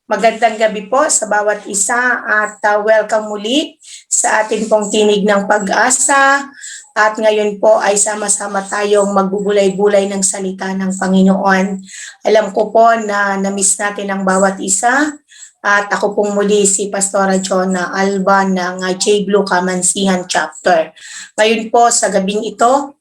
Magandang gabi po sa bawat isa at welcome muli sa ating pong tinig ng pag-asa. At ngayon po ay sama-sama tayong magbubulay-bulay ng salita ng Panginoon. Alam ko po na namiss natin ang bawat isa. At ako pong muli si Pastora Jonah Alba ng J. Blue Kamansihan Chapter. Ngayon po sa gabing ito,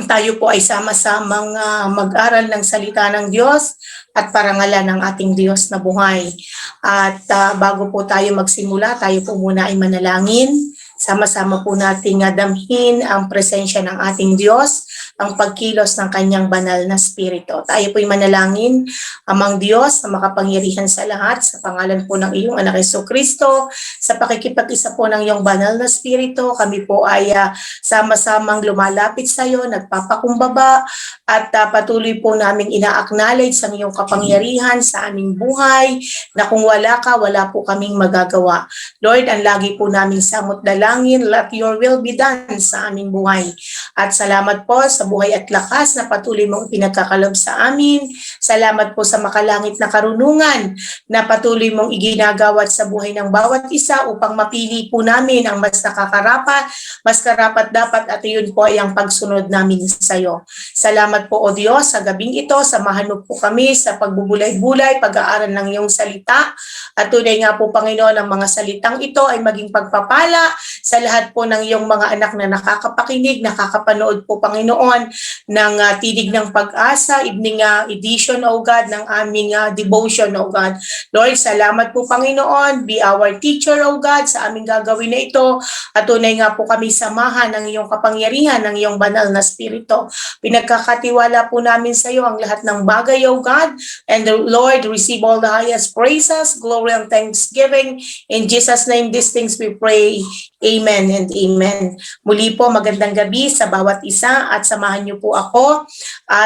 tayo po ay sama-samang mag-aral ng salita ng Diyos at parangalan ng ating Diyos na buhay. At bago po tayo magsimula, tayo po muna ay manalangin. Sama-sama po nating damhin ang presensya ng ating Diyos, ang pagkilos ng kanyang banal na spirito. Tayo po'y manalangin, Amang Diyos na makapangyarihan sa lahat, sa pangalan po ng iyong anak Jesucristo, sa pakikipag-isa po ng iyong banal na spirito, kami po ay sama-samang lumalapit sa iyo, nagpapakumbaba, at patuloy po namin ina-acknowledge ang iyong kapangyarihan sa aming buhay, na kung wala ka, wala po kaming magagawa. Lord, ang lagi po namin samot dalangin, let your will be done sa aming buhay. At salamat po sa buhay at lakas na patuloy mong pinagkakalob sa amin. Salamat po sa makalangit na karunungan na patuloy mong iginagawad sa buhay ng bawat isa upang mapili po namin ang mas nakakarapat, mas karapat dapat, at iyon po ay ang pagsunod namin sa iyo. Salamat po o Diyos sa gabing ito, samahan mo po kami sa pagbubulay-bulay, pag-aaral ng iyong salita. At tunay nga po Panginoon, ang mga salitang ito ay maging pagpapala sa lahat po ng iyong mga anak na nakakapakinig, nakakapanood po Panginoon ng tinig ng pag-asa, evening edition o God ng aming devotion o God. Lord, salamat po Panginoon, be our teacher o God sa aming gagawin na ito, at tunay nga po kami samahan ng iyong kapangyarihan, ng iyong banal na spirito. Pinagkakatiwala po namin sa iyo ang lahat ng bagay o God, and the Lord, receive all the highest praises, glory and thanksgiving. In Jesus' name, these things we pray. Amen and amen. Muli po, magandang gabi sa bawat isa at samahan niyo po ako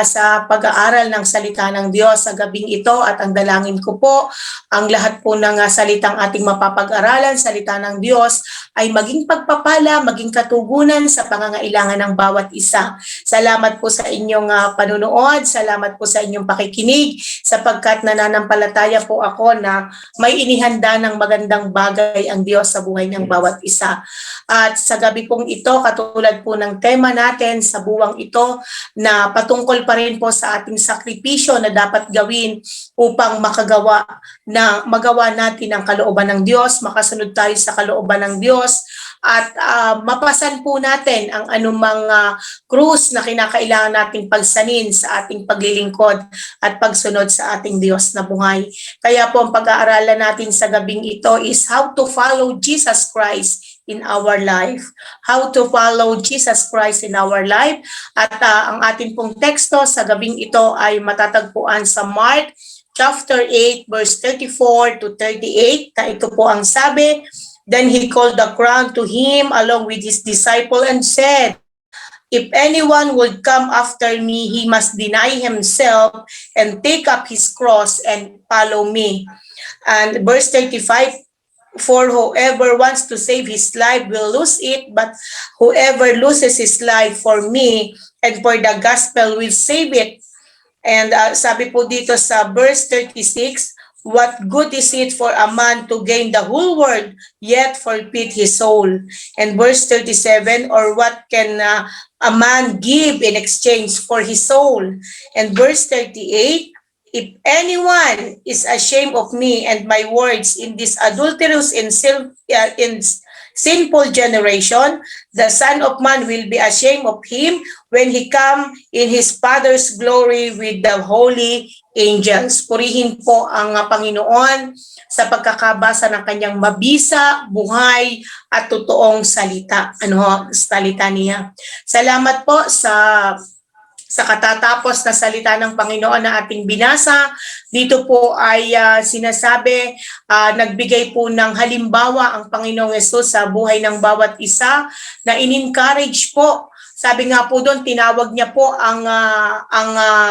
sa pag-aaral ng salita ng Diyos sa gabing ito, at ang dalangin ko po, ang lahat po ng salitang ating mapapag-aralan, salita ng Diyos, ay maging pagpapala, maging katugunan sa pangangailangan ng bawat isa. Salamat po sa inyong panunood, salamat po sa inyong pakikinig, sapagkat nananampalataya po ako na may inihanda ng magandang bagay ang Diyos sa buhay ng bawat isa. At sa gabi pong ito, katulad po ng tema natin sa buwang ito, na patungkol pa rin po sa ating sakripisyo na dapat gawin upang magawa natin ang kalooban ng Diyos, makasunod tayo sa kalooban ng Diyos, at mapasan po natin ang anumang krus na kinakailangan nating pagsanin sa ating paglilingkod at pagsunod sa ating Diyos na buhay. Kaya po ang pag-aaralan natin sa gabing ito is how to follow Jesus Christ in our life. How to follow Jesus Christ in our life. At ang ating pong teksto sa gabing ito ay matatagpuan sa Mark chapter 8 verse 34 to 38. Ito po ang sabi, "Then he called the crowd to him along with his disciple and said, 'If anyone would come after me, he must deny himself and take up his cross and follow me.'" And verse 35, "For whoever wants to save his life will lose it, but whoever loses his life for me and for the gospel will save it." And sabi po dito sa verse 36, "What good is it for a man to gain the whole world, yet forfeit his soul?" And verse 37, "Or what can a man give in exchange for his soul?" And verse 38, "If anyone is ashamed of me and my words in this adulterous and sinful generation, the Son of Man will be ashamed of him when he come in his Father's glory with the holy angels." Purihin po ang Panginoon sa pagkakabasa ng kanyang mabisa, buhay, at totoong salita. Salita niya. Salamat po sa katatapos na salita ng Panginoon na ating binasa. Dito po ay sinasabi, nagbigay po ng halimbawa ang Panginoong Hesus sa buhay ng bawat isa, na in-encourage po. Sabi nga po doon, tinawag niya po ang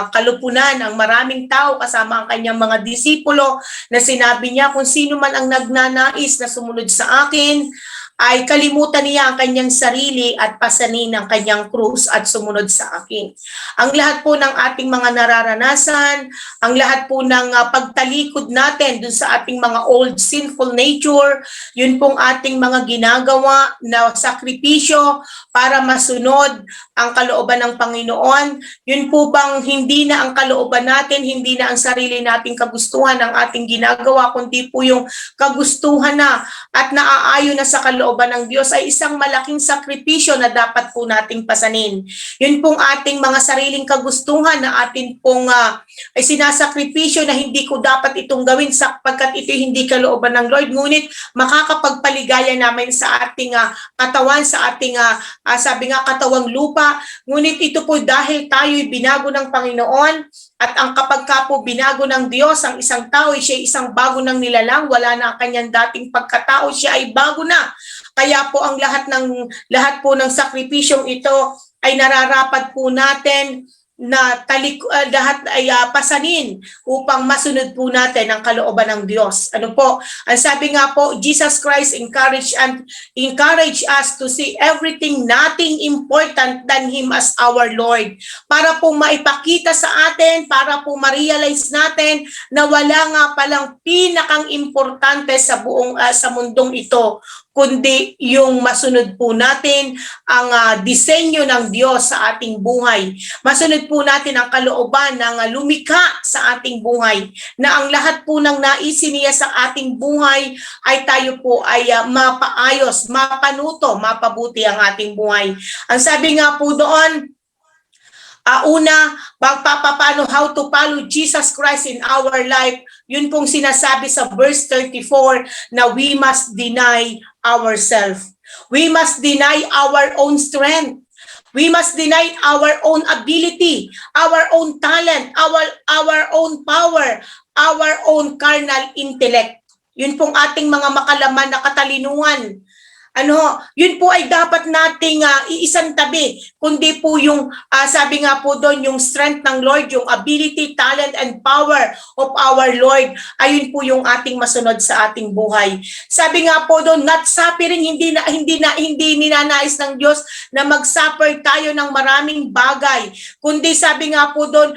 kalupunan, ang maraming tao kasama ang kanyang mga disipulo, na sinabi niya, "Kung sino man ang nagnanais na sumunod sa akin, ay kalimutan niya ang kanyang sarili at pasanin ang kanyang krus at sumunod sa akin. Ang lahat po ng ating mga nararanasan, ang lahat po ng pagtalikod natin dun sa ating mga old sinful nature, yun pong ating mga ginagawa na sakripisyo para masunod ang kalooban ng Panginoon, yun po bang hindi na ang kalooban natin, hindi na ang sarili nating kagustuhan ang ating ginagawa, kundi po yung kagustuhan na at naaayon na sa kalooban ng Diyos ay isang malaking sakripisyo na dapat po nating pasanin. Yun pong ating mga sariling kagustuhan na atin pong ay sinasakripisyo na hindi ko dapat itong gawin sapagkat ito hindi kalooban ng Lord, ngunit makakapagpaligaya namin sa ating katawan, sa ating sabi nga katawang lupa. Ngunit ito po dahil tayo'y binago ng Panginoon at ang kapag ka po binago ng Diyos ang isang tao, siya isang bago ng nilalang, wala na ang kanyang dating pagkatao, siya ay bago na. Kaya po ang lahat po ng sakripisyong ito ay nararapat po natin na lahat ay pasanin upang masunod po natin ang kalooban ng Diyos. Ano po? Ang sabi nga po, Jesus Christ encourage us to see everything nothing important than Him as our Lord. Para po maipakita sa atin, para po ma-realize natin na wala nga palang pinakang importante sa buong sa mundong ito, kundi yung masunod po natin ang disenyo ng Diyos sa ating buhay. Masunod po natin ang kalooban ng lumikha sa ating buhay, na ang lahat po ng naisin niya sa ating buhay ay tayo po ay mapaayos, mapanuto, mapabuti ang ating buhay. Ang sabi nga po doon, una, magpapapano how to follow Jesus Christ in our life, yun pong sinasabi sa verse 34 na we must deny ourselves. We must deny our own strength. We must deny our own ability, our own talent, our own power, our own carnal intellect. Yun pong ating mga makalaman na katalinuhan. Yun po ay dapat nating iisang tabi, kundi po yung sabi nga po doon, yung strength ng Lord, yung ability, talent, and power of our Lord, ayun po yung ating masunod sa ating buhay. Sabi nga po doon, not suffering, hindi ninanais ng Diyos na mag-suffer tayo ng maraming bagay, kundi sabi nga po doon,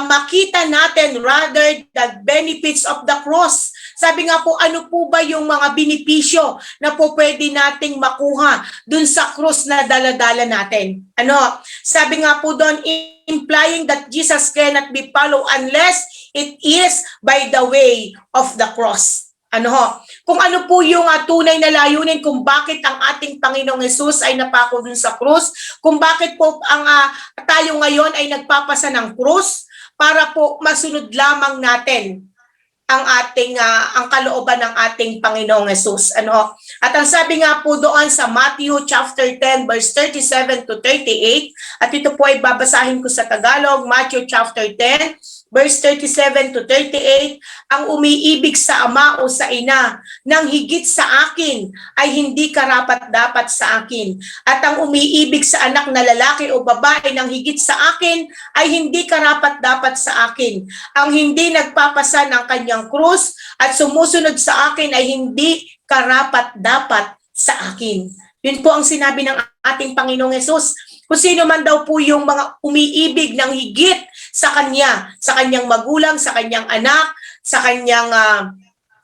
makita natin rather the benefits of the cross. Sabi nga po, ano po ba yung mga benepisyo na po pwede nating makuha dun sa krus na daladala natin? Sabi nga po doon, implying that Jesus cannot be followed unless it is by the way of the cross. Kung ano po yung tunay na layunin, kung bakit ang ating Panginoong Hesus ay napako dun sa krus, kung bakit po tayo ngayon ay nagpapasa ng krus, para po masunod lamang natin ang kalooban ng ating Panginoong Hesus. At ang sabi nga po doon sa Matthew chapter 10 verse 37 to 38, at ito po ay babasahin ko sa Tagalog, Matthew chapter 10 verse 37 to 38, ang umiibig sa ama o sa ina nang higit sa akin ay hindi karapat-dapat sa akin. At ang umiibig sa anak na lalaki o babae nang higit sa akin ay hindi karapat-dapat sa akin. Ang hindi nagpapasa ng kanyang krus at sumusunod sa akin ay hindi karapat-dapat sa akin. Yun po ang sinabi ng ating Panginoong Hesus. Kung sino man daw po yung mga umiibig ng higit sa kanya, sa kanyang magulang, sa kanyang anak, sa kanyang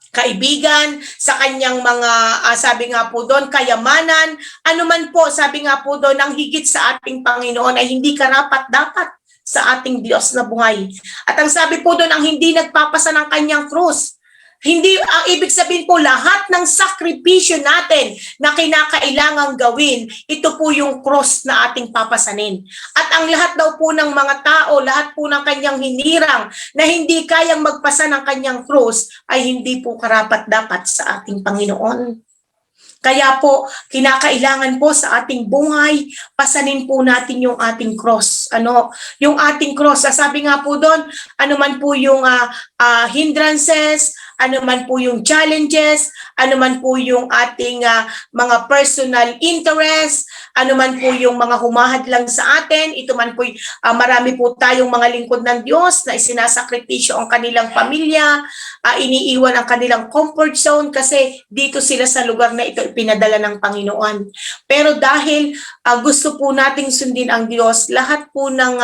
kaibigan, sa kanyang mga, sabi nga po doon, kayamanan, anuman po, sabi nga po doon, ang higit sa ating Panginoon ay hindi karapat-dapat sa ating Diyos na buhay. At ang sabi po doon, ang hindi nagpapasa ng kanyang krus, hindi, ang ibig sabihin po, lahat ng sakripisyo natin na kinakailangang gawin, ito po yung cross na ating papasanin. At ang lahat daw po ng mga tao, lahat po ng kanyang hinirang na hindi kayang magpasa ng kanyang cross, ay hindi po karapat-dapat sa ating Panginoon. Kaya po, kinakailangan po sa ating buhay, pasanin po natin yung ating cross. Yung ating cross, sabi nga po doon, ano man po yung hindrances, ano man po yung challenges, ano man po yung ating mga personal interest, ano man po yung mga humahadlang sa atin, ito man po marami po tayong mga lingkod ng Diyos na isinasakripisyo ang kanilang pamilya, iniiwan ang kanilang comfort zone kasi dito sila sa lugar na ito ipinadala ng Panginoon. Pero dahil gusto po nating sundin ang Diyos, lahat po ng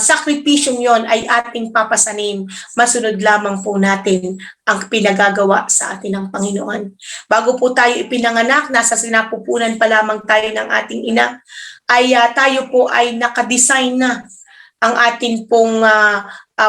sakripisyong yon ay ating papasanin. Masunod lamang po natin ang pinagagawa sa atin ng Panginoon. Bago po tayo ipinanganak, nasa sinapupunan pa lamang tayo ng ating ina, ay tayo po ay nakadesign na ang ating pong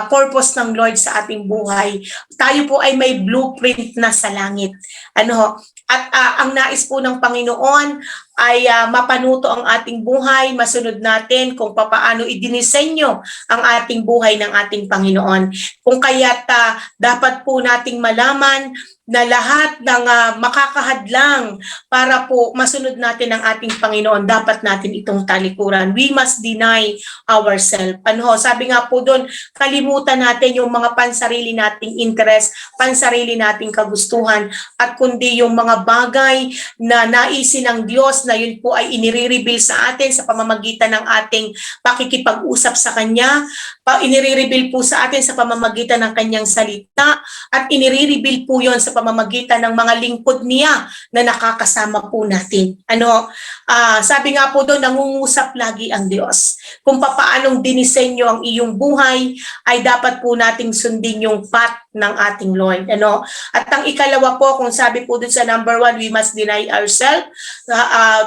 purpose ng Lord sa ating buhay. Tayo po ay may blueprint na sa langit. At ang nais po ng Panginoon ay mapanuto ang ating buhay, masunod natin kung paano idinisenyo ang ating buhay ng ating Panginoon. Kung kaya't dapat po nating malaman na lahat ng makakahadlang para po masunod natin ang ating Panginoon, dapat natin itong talikuran. We must deny ourselves. Sabi nga po doon, kalimutan natin yung mga pansarili nating interest, pansarili nating kagustuhan, at kundi yung mga bagay na naisin ng Diyos na yun po ay inire-reveal sa atin sa pamamagitan ng ating pakikipag-usap sa Kanya, inire-reveal po sa atin sa pamamagitan ng Kanyang salita, at inire-reveal po yon sa pamamagitan ng mga lingkod niya na nakakasama po natin. Sabi nga po doon, nangungusap lagi ang Diyos. Kung paanong dinisenyo ang iyong buhay, ay dapat po nating sundin yung path ng ating Lord. At ang ikalawa po, kung sabi po doon sa number 1, we must deny ourselves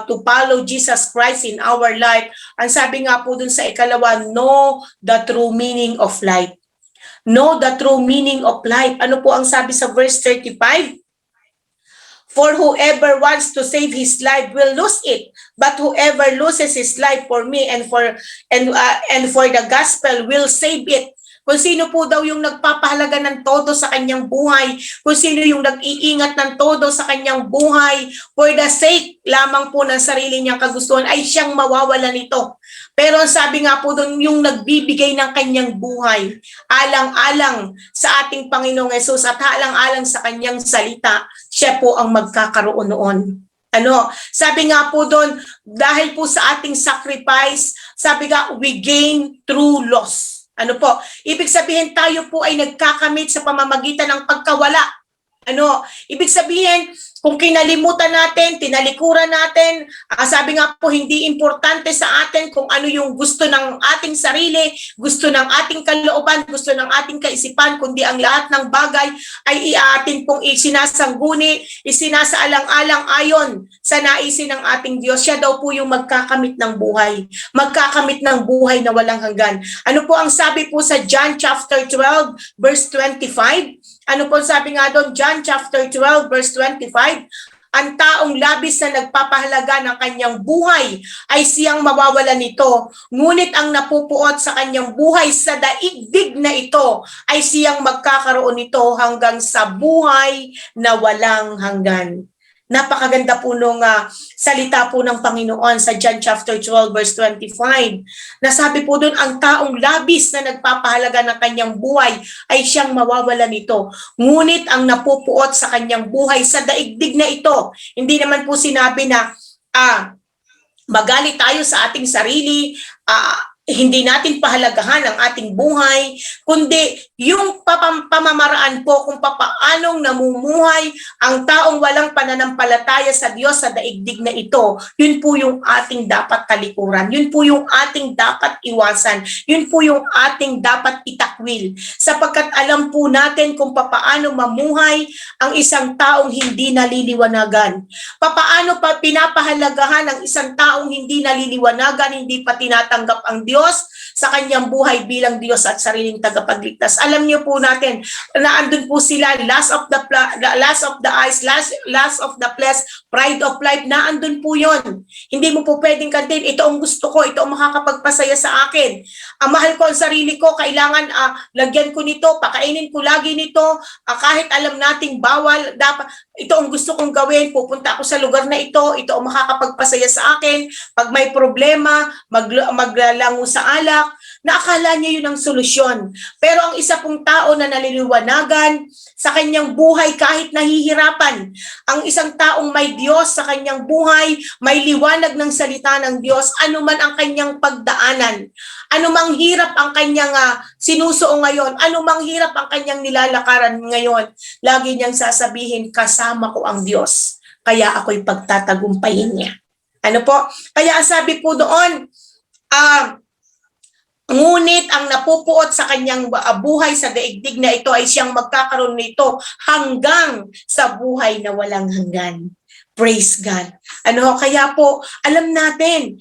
to follow Jesus Christ in our life. Ang sabi nga po doon sa ikalawa, know the true meaning of life. Know the true meaning of life. Ano po ang sabi sa verse 35? For whoever wants to save his life will lose it, but whoever loses his life for me and for the gospel will save it. Kung sino po daw yung nagpapahalaga ng todo sa kanyang buhay, kung sino yung nag-iingat ng todo sa kanyang buhay, for the sake lamang po ng sarili niyang kagustuhan, ay siyang mawawala nito. Pero sabi nga po doon, yung nagbibigay ng kanyang buhay, alang-alang sa ating Panginoong Hesus at alang-alang sa kanyang salita, siya po ang magkakaroon noon. Sabi nga po doon, dahil po sa ating sacrifice, sabi nga, we gain true loss. Ibig sabihin tayo po ay nagkakamit sa pamamagitan ng pagkawala. Ibig sabihin, kung kinalimutan natin, tinalikuran natin, sabi nga po, hindi importante sa atin kung ano yung gusto ng ating sarili, gusto ng ating kalooban, gusto ng ating kaisipan, kundi ang lahat ng bagay ay atin pong isinasangguni, isinasaalang-alang ayon sa naisin ng ating Diyos. Siya daw po yung magkakamit ng buhay. Magkakamit ng buhay na walang hanggan. Ano po ang sabi po sa John chapter 12, verse 25? Ano po sabi nga doon, John chapter 12, verse 25, ang taong labis na nagpapahalaga ng kanyang buhay ay siyang mawawala nito. Ngunit ang napupuot sa kanyang buhay sa daigdig na ito ay siyang magkakaroon nito hanggang sa buhay na walang hanggan. Napakaganda po nung salita po ng Panginoon sa John chapter 12 verse 25. Nasabi po doon, ang taong labis na nagpapahalaga ng kanyang buhay ay siyang mawawala nito. Ngunit ang napupuot sa kanyang buhay sa daigdig na ito, hindi naman po sinabi na magalit tayo sa ating sarili, hindi natin pahalagahan ang ating buhay, kundi yung pamamaraan po kung paanong namumuhay ang taong walang pananampalataya sa Diyos sa daigdig na ito, yun po yung ating dapat talikuran, yun po yung ating dapat iwasan, yun po yung ating dapat itakwil, sapagkat alam po natin kung paano mamuhay ang isang taong hindi naliliwanagan. Paano pa pinapahalagahan ang isang taong hindi naliliwanagan, hindi pa tinatanggap ang Diyos sa kanyang buhay bilang Diyos at sariling tagapagligtas. Alam niyo po natin na andun po sila, lust of the eyes, lust of the flesh, pride of life, na andun po yon. Hindi mo po pwedeng kantin, ito ang gusto ko, ito ang makakapagpasaya sa akin. Mahal ko ang sarili ko, kailangan lagyan ko nito, pakainin ko lagi nito, kahit alam nating bawal, dapat ito ang gusto kong gawin, pupunta ako sa lugar na ito ang makakapagpasaya sa akin, pag may problema, maglalango sa alak, na akala niya yun ang solusyon. Pero ang isa pong tao na naliliwanagan sa kanyang buhay kahit nahihirapan, ang isang taong may Diyos sa kanyang buhay, may liwanag ng salita ng Diyos, anuman ang kanyang pagdaanan, anumang hirap ang kanyang sinusuong ngayon, anumang hirap ang kanyang nilalakaran ngayon, lagi niyang sasabihin, kasama ko ang Diyos, kaya ako'y pagtatagumpayin niya. Ano po? Kaya sabi po doon, ngunit ang napupuot sa kanyang buhay sa daigdig na ito ay siyang magkakaroon nito hanggang sa buhay na walang hanggan. Praise God. Kaya po, alam natin,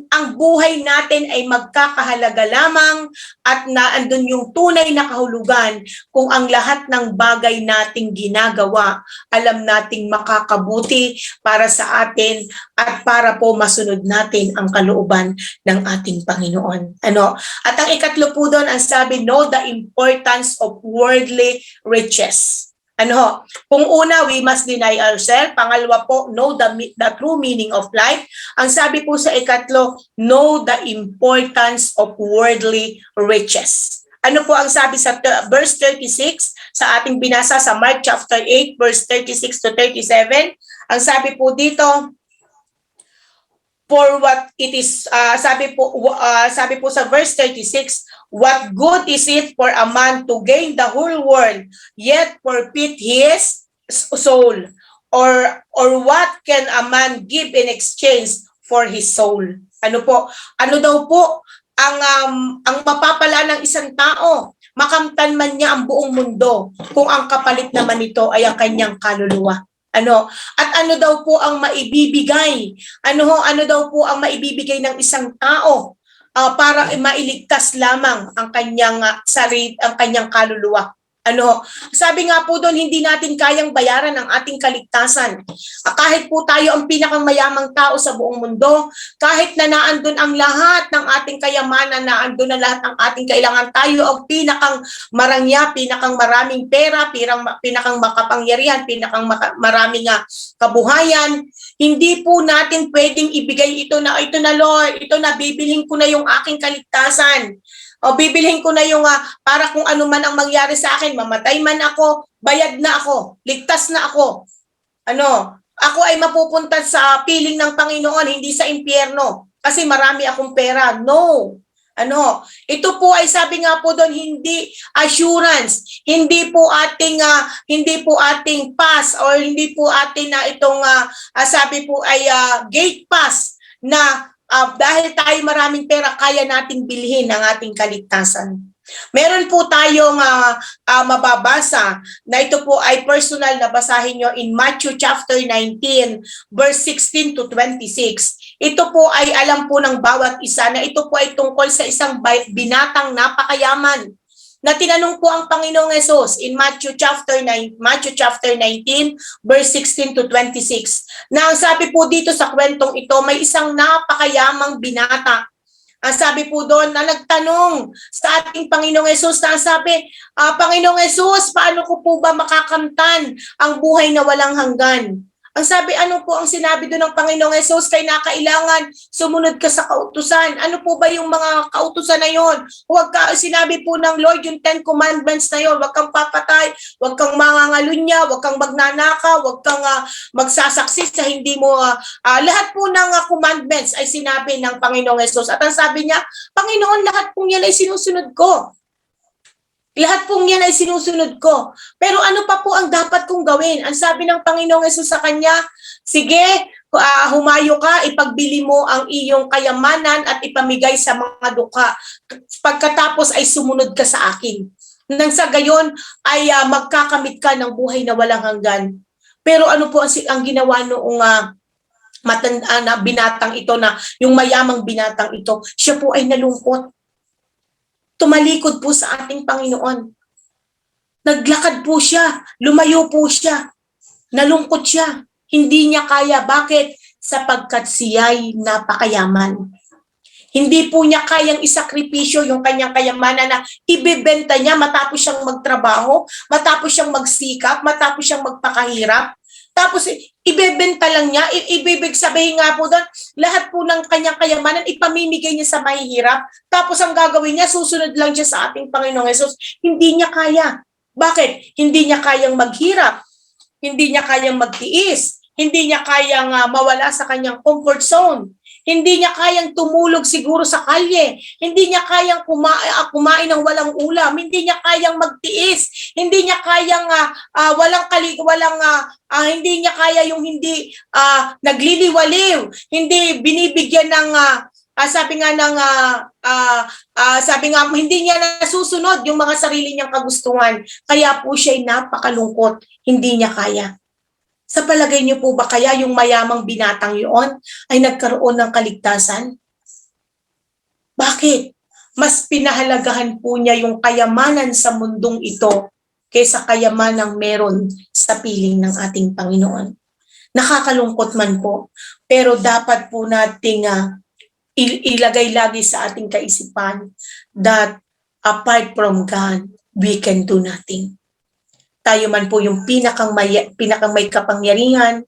ang buhay natin ay magkakahalaga lamang at naandun yung tunay na kahulugan kung ang lahat ng bagay nating ginagawa, alam nating makakabuti para sa atin at para po masunod natin ang kalooban ng ating Panginoon. At ang ikatlo po doon, ang sabi, know the importance of worldly riches. Kung una, we must deny ourselves. Pangalawa po, know the true meaning of life. Ang sabi po sa ikatlo, know the importance of worldly riches. Ano po ang sabi sa verse 36 sa ating binasa sa Mark chapter 8, verse 36 to 37? Ang sabi po dito, for what it is, sabi po sa verse 36, what good is it for a man to gain the whole world, yet forfeit his soul? Or what can a man give in exchange for his soul? Ano daw po ang mapapala ng isang tao? Makamtan man niya ang buong mundo kung ang kapalit naman nito ay ang kanyang kaluluwa. At ano daw po ang maibibigay? Ano daw po ang maibibigay ng isang tao para mailigtas lamang ang kanyang ang kanyang kaluluwa? Sabi nga po doon, hindi natin kayang bayaran ang ating kaligtasan. Kahit po tayo ang pinakang mayamang tao sa buong mundo, kahit na naandun ang lahat ng ating kayamanan, naandun ang lahat ng ating kailangan, tayo ang pinakang marangya, pinakang maraming pera, pinakang makapangyarihan, pinakang maraming kabuhayan, hindi po natin pwedeng ibigay ito na Lord, ito na, bibilhin ko na yung aking kaligtasan. Bibilhin ko na yung para kung ano man ang mangyari sa akin, mamatay man ako, bayad na ako, ligtas na ako. Ako ay mapupunta sa piling ng Panginoon, hindi sa impyerno, kasi marami akong pera. No. Ito po ay sabi nga po doon, hindi assurance, hindi po ating pass, or hindi po atin na itong sabi po ay gate pass na dahil tayo maraming pera, kaya nating bilhin ang ating kaligtasan. Meron po tayong mababasa na ito po ay personal na basahin nyo in Matthew chapter 19, verse 16 to 26. Ito po ay alam po ng bawat isa na ito po ay tungkol sa isang binatang napakayaman na tinanong po ang Panginoong Hesus in Matthew chapter 19, verse 16 to 26. Na ang sabi po dito sa kwentong ito, may isang napakayamang binata. Ang sabi po doon na nagtanong sa ating Panginoong Hesus na sabi, Panginoong Hesus, paano ko po ba makakamtan ang buhay na walang hanggan? Ang sabi, ano po ang sinabi doon ng Panginoong Hesus? Kailangan sumunod ka sa kautusan. Ano po ba yung mga kautusan na yon? Sinabi po ng Lord yung 10 commandments na yon. Huwag kang papatay, huwag kang mangangalunya, huwag kang magnanakaw, huwag kang magsasaksi sa hindi mo, lahat po ng commandments ay sinabi ng Panginoong Hesus. At ang sabi niya, Panginoon, lahat po yan ay sinusunod ko. Lahat pong yan ay sinusunod ko. Pero ano pa po ang dapat kong gawin? Ang sabi ng Panginoong Hesus sa kanya, sige, humayo ka, ipagbili mo ang iyong kayamanan at ipamigay sa mga dukha. Pagkatapos ay sumunod ka sa akin. Nang sa gayon ay magkakamit ka ng buhay na walang hanggan. Pero ano po ang ginawa noong matanda na binatang ito, na yung mayamang binatang ito, siya po ay nalungkot. Tumalikod po sa ating Panginoon. Naglakad po siya, lumayo po siya, nalungkot siya. Hindi niya kaya. Bakit? Sapagkat siya'y napakayaman. Hindi po niya kayang isakripisyo yung kanyang kayamanan na ibebenta niya matapos siyang magtrabaho, matapos siyang magsikap, matapos siyang magpakahirap. Tapos ibebenta lang niya, ibibig sabihin nga po doon, lahat po ng kanyang kayamanan ipamimigay niya sa mahihirap. Tapos ang gagawin niya, susunod lang siya sa ating Panginoong Hesus. Hindi niya kaya. Bakit? Hindi niya kayang maghirap. Hindi niya kayang magtiis. Hindi niya kayang mawala sa kanyang comfort zone. Hindi niya kayang tumulog siguro sa kalye. Hindi niya kayang kumain ng walang ulam. Hindi niya kayang magtiis. Hindi niya kayang hindi niya kaya yung hindi nagliliwaliw. Hindi binibigyan ng sabi nga hindi niya nasusunod yung mga sarili niyang kagustuhan. Kaya po siya'y napakalungkot. Hindi niya kaya. Sa palagay niyo po ba kaya yung mayamang binatang yun ay nagkaroon ng kaligtasan? Bakit? Mas pinahalagahan po niya yung kayamanan sa mundong ito kaysa kayamanang meron sa piling ng ating Panginoon. Nakakalungkot man po, pero dapat po nating ilagay lagi sa ating kaisipan that apart from God, we can do nothing. Tayo man po yung pinakang may kapangyarihan,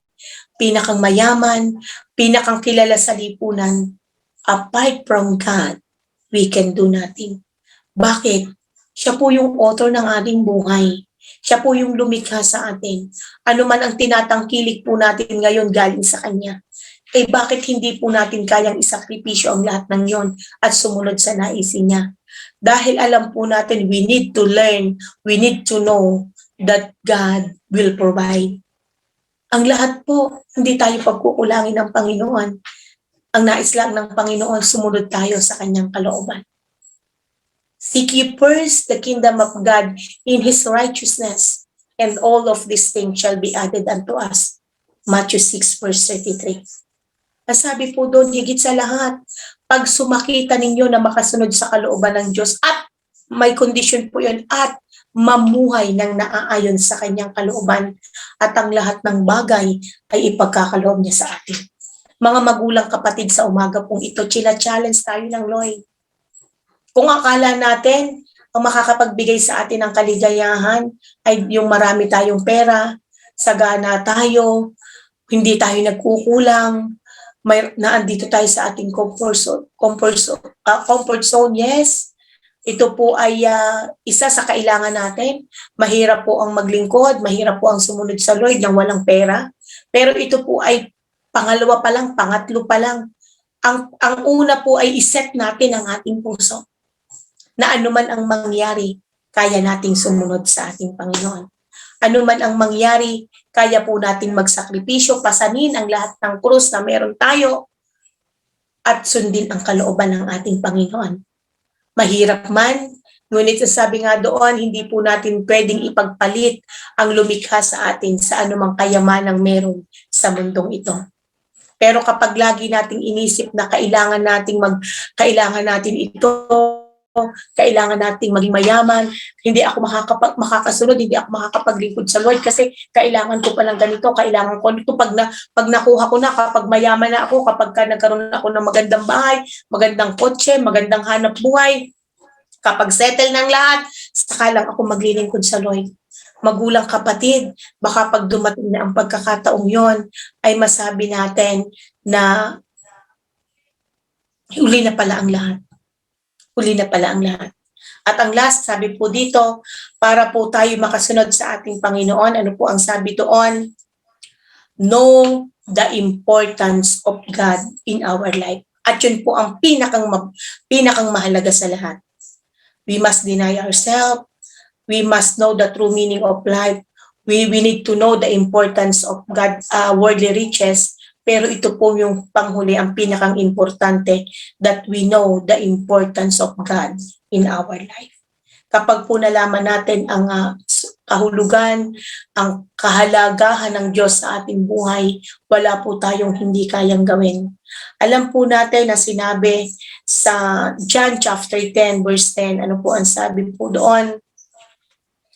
pinakang mayaman, pinakang kilala sa lipunan. Apart from God, we can do nothing. Bakit? Siya po yung author ng ating buhay. Siya po yung lumikha sa atin. Ano man ang tinatangkilik po natin ngayon galing sa Kanya. Eh bakit hindi po natin kayang isakripisyo ang lahat ng yon at sumunod sa naisin niya? Dahil alam po natin, we need to learn, we need to know that God will provide. Ang lahat po, hindi tayo pagkukulangin ng Panginoon. Ang nais lang ng Panginoon, sumunod tayo sa Kanyang kalooban. Seek ye first the kingdom of God in His righteousness, and all of these things shall be added unto us. Matthew 6 verse 33. Ang sabi po doon, higit sa lahat, pag sumakita ninyo na makasunod sa kalooban ng Diyos at may condition po yun at mamuhay ng naaayon sa Kanyang kalooban at ang lahat ng bagay ay ipagkakaloob niya sa atin. Mga magulang kapatid, sa umaga pong ito, challenge tayo ng Lord. Kung akala natin ang makakapagbigay sa atin ng kaligayahan ay yung marami tayong pera, sagana tayo, hindi tayo nagkukulang, naandito tayo sa ating comfort zone, yes. Ito po ay isa sa kailangan natin. Mahirap po ang maglingkod, mahirap po ang sumunod sa Lord nang walang pera. Pero ito po ay pangalawa pa lang, pangatlo pa lang. Ang una po ay iset natin ang ating puso. Na anuman ang mangyari, kaya nating sumunod sa ating Panginoon. Anuman ang mangyari, kaya po nating magsakripisyo, pasanin ang lahat ng krus na meron tayo at sundin ang kalooban ng ating Panginoon. Mahirap man, ngunit sabi nga doon, hindi po natin pwedeng ipagpalit ang lumikha sa atin sa anumang kayamanang meron sa mundong ito. Pero kapag lagi nating inisip na kailangan natin ito, kailangan nating maging mayaman, hindi ako makakasunod, hindi ako makakapaglingkod sa Lord kasi kailangan ko pa lang ganito, kailangan ko ito pag nakuha ko na, kapag mayaman na ako, kapag nagkaroon ako ng magandang bahay, magandang kotse, magandang hanap buhay, kapag settle ng lahat, saka lang ako maglilingkod sa Lord. Magulang kapatid, baka pag dumating na ang pagkakataong yon ay masabi natin na huli na pala ang lahat. Huli na pala ang lahat. At ang last, sabi po dito, para po tayo makasunod sa ating Panginoon, ano po ang sabi doon? Know the importance of God in our life. At yun po ang pinakang mahalaga sa lahat. We must deny ourselves. We must know the true meaning of life. We need to know the importance of God's worldly riches. Pero ito po yung panghuli, ang pinakang importante, that we know the importance of God in our life. Kapag po nalaman natin ang kahulugan, ang kahalagahan ng Diyos sa ating buhay, wala po tayong hindi kayang gawin. Alam po natin na sinabi sa John chapter 10 verse 10, ano po ang sabi po doon?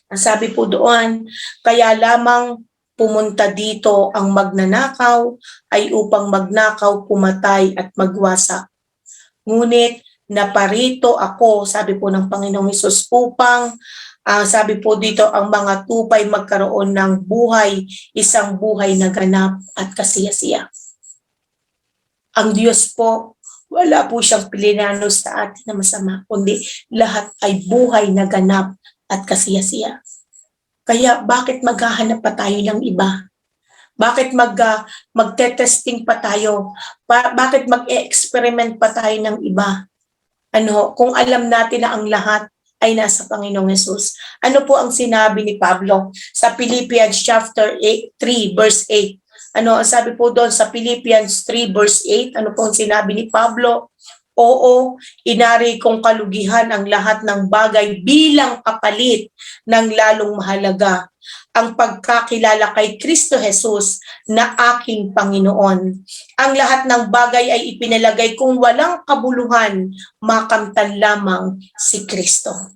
Ang sabi po doon, kaya lamang pumunta dito ang magnanakaw ay upang magnakaw, pumatay at magwasak. Ngunit naparito ako, sabi po ng Panginoong Hesus, upang Sabi po dito, ang mga tupay magkaroon ng buhay, isang buhay na ganap at kasiyasiya. Ang Diyos po, wala po siyang pilinano sa atin na masama, kundi lahat ay buhay na ganap at kasiyasiya. Kaya bakit maghahanap pa tayo ng iba? Bakit magte-testing pa tayo? Bakit mag-experiment pa tayo ng iba? Kung alam natin na ang lahat ay nasa Panginoong Hesus. Ano po ang sinabi ni Pablo sa Philippians chapter 3 verse 8? Ang sabi po doon sa Philippians 3 verse 8? Ano po ang sinabi ni Pablo? Oo, inari kong kalugihan ang lahat ng bagay bilang kapalit ng lalong mahalaga ang pagkakilala kay Kristo Jesus na aking Panginoon. Ang lahat ng bagay ay ipinalagay kung walang kabuluhan, makamtan lamang si Kristo.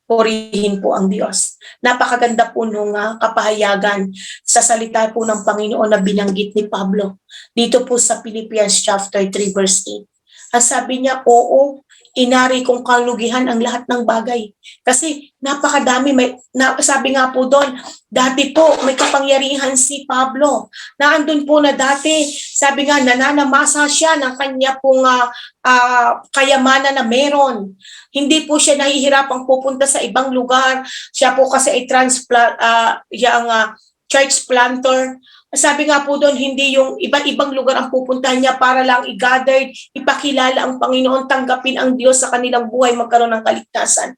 Purihin po ang Diyos. Napakaganda po nung kapahayagan sa salita po ng Panginoon na binanggit ni Pablo. Dito po sa Philippians chapter 3 verse 8. Ang sabi niya, oo, inari kong kalugihan ang lahat ng bagay. Kasi napakadami, sabi nga po doon, dati po may kapangyarihan si Pablo. Naandun po na dati, sabi nga, nananamasa siya ng kanya pong kayamanan na meron. Hindi po siya nahihirapang pupunta sa ibang lugar. Siya po kasi ay church planter. Sabi nga po doon, hindi yung iba-ibang lugar ang pupuntahan niya para lang i-gather, ipakilala ang Panginoon, tanggapin ang Diyos sa kanilang buhay, magkaroon ng kaligtasan.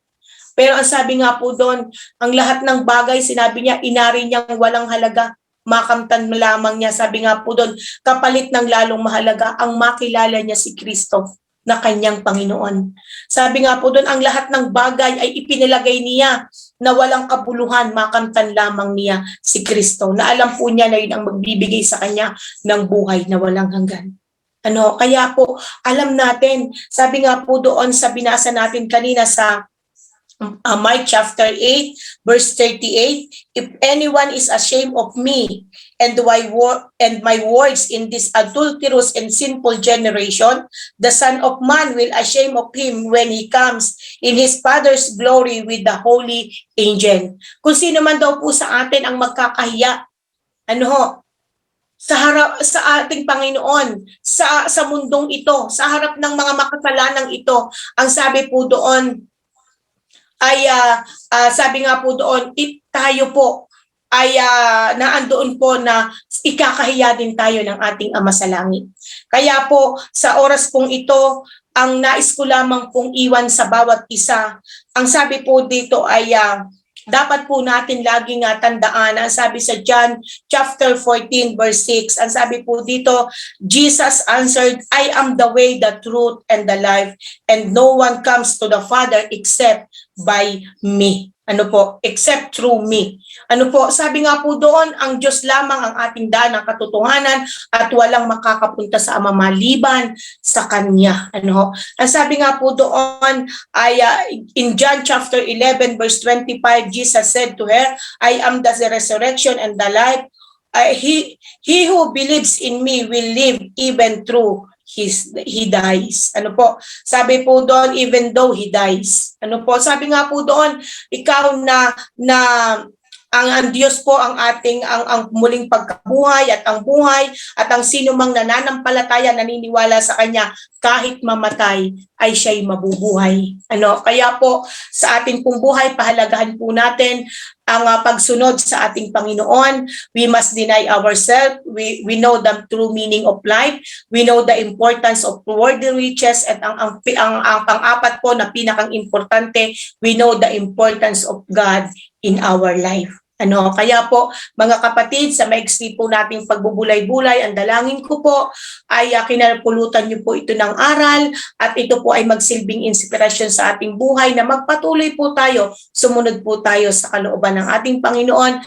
Pero ang sabi nga po doon, ang lahat ng bagay, sinabi niya, inari niyang walang halaga, makamtan lamang niya. Sabi nga po doon, kapalit ng lalong mahalaga, ang makilala niya si Kristo na kanyang Panginoon. Sabi nga po doon, ang lahat ng bagay ay ipinalagay niya na walang kabuluhan, makamtan lamang niya si Kristo, na alam po niya na yun ang magbibigay sa kanya ng buhay na walang hanggan. Kaya po, alam natin, sabi nga po doon sa binasa natin kanina sa Mark chapter 8, verse 38, if anyone is ashamed of me and my words in this adulterous and sinful generation, the Son of Man will ashamed of him when he comes in his Father's glory with the holy angel. Kung sino man daw po sa atin ang magkakahiya, sa ating Panginoon, sa mundong ito, sa harap ng mga makasalanang ito, ang sabi po doon, ay sabi nga po doon, tayo po ay naandoon po na ikakahiya din tayo ng ating Ama sa Langit. Kaya po sa oras pong ito, ang nais ko lamang pong iwan sa bawat isa, ang sabi po dito ay dapat po natin laging tandaan, ang sabi sa John chapter 14 verse 6, ang sabi po dito, Jesus answered, I am the way, the truth, and the life, and no one comes to the Father except by me. Except through me. Sabi nga po doon, ang Diyos lamang ang ating daan ng katotohanan at walang makakapunta sa Ama maliban sa Kanya. Ang sabi nga po doon ay in John chapter 11 verse 25, Jesus said to her, I am the resurrection and the life. He who believes in me will live even through he dies. Sabi po doon, even though he dies. Sabi nga po doon, ikaw na ang Diyos po ang ating ang muling pagkabuhay at ang buhay at ang sino mang nananampalataya, naniniwala sa Kanya, kahit mamatay ay siya'y mabubuhay. Kaya po sa ating pong buhay, pahalagahan po natin ang pagsunod sa ating Panginoon. We must deny ourselves. We know the true meaning of life. We know the importance of worldly riches, at ang pang-apat po na pinakang importante, we know the importance of God in our life. Kaya po mga kapatid, sa maiksi po nating pagbubulay-bulay, ang dalangin ko po ay kinapulutan niyo po ito ng aral at ito po ay magsilbing inspirasyon sa ating buhay na magpatuloy po tayo, sumunod po tayo sa kalooban ng ating Panginoon,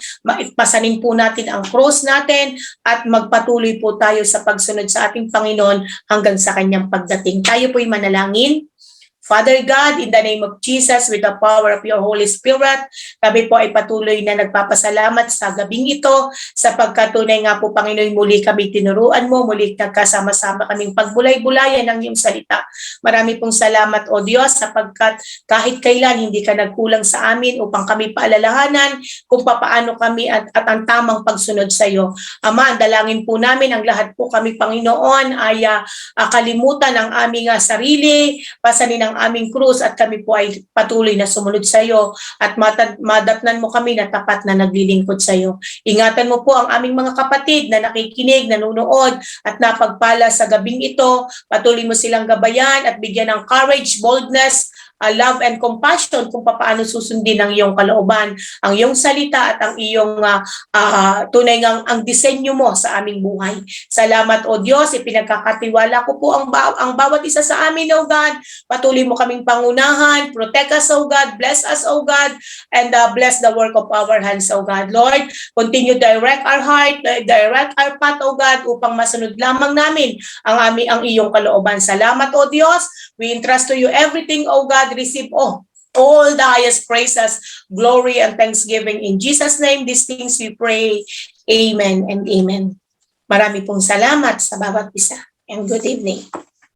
pasanin po natin ang cross natin at magpatuloy po tayo sa pagsunod sa ating Panginoon hanggang sa Kanyang pagdating. Tayo po'y manalangin. Father God, in the name of Jesus, with the power of your Holy Spirit, kami po ay patuloy na nagpapasalamat sa gabing ito sapagkat tunay nga po, Panginoon, muli kami tinuruan mo, muli nagkasama-sama kaming pagbulay-bulayan ng iyong salita. Marami pong salamat, O Diyos, sapagkat kahit kailan hindi ka nagkulang sa amin upang kami paalalahanan kung papaano kami at ang tamang pagsunod sa iyo. Ama, ang dalangin po namin, ang lahat po kami, Panginoon, ay kalimutan ang aming sarili, pasanin ang aming krus at kami po ay patuloy na sumunod sa iyo at madatnan mo kami na tapat na naglilingkod sa iyo. Ingatan mo po ang aming mga kapatid na nakikinig, nanonood at napagpala sa gabing ito. Patuloy mo silang gabayan at bigyan ng courage, boldness, love and compassion kung paano susundin ang iyong kalooban, ang iyong salita at ang iyong tunay ngang ang disenyo mo sa aming buhay. Salamat, O Diyos, ipinagkakatiwala ko po ang bawat isa sa amin, O God. Patuloy mo kaming pangunahan, protect us, O God, bless us, O God, and bless the work of our hands, O God. Lord, continue direct our heart, direct our path, O God, upang masunod lamang namin ang iyong kalooban. Salamat, O Diyos. We entrust to you everything, O God. Receive all the highest praises, glory, and thanksgiving. In Jesus' name, these things we pray. Amen and amen. Marami pong salamat sa bawat isa. And good evening.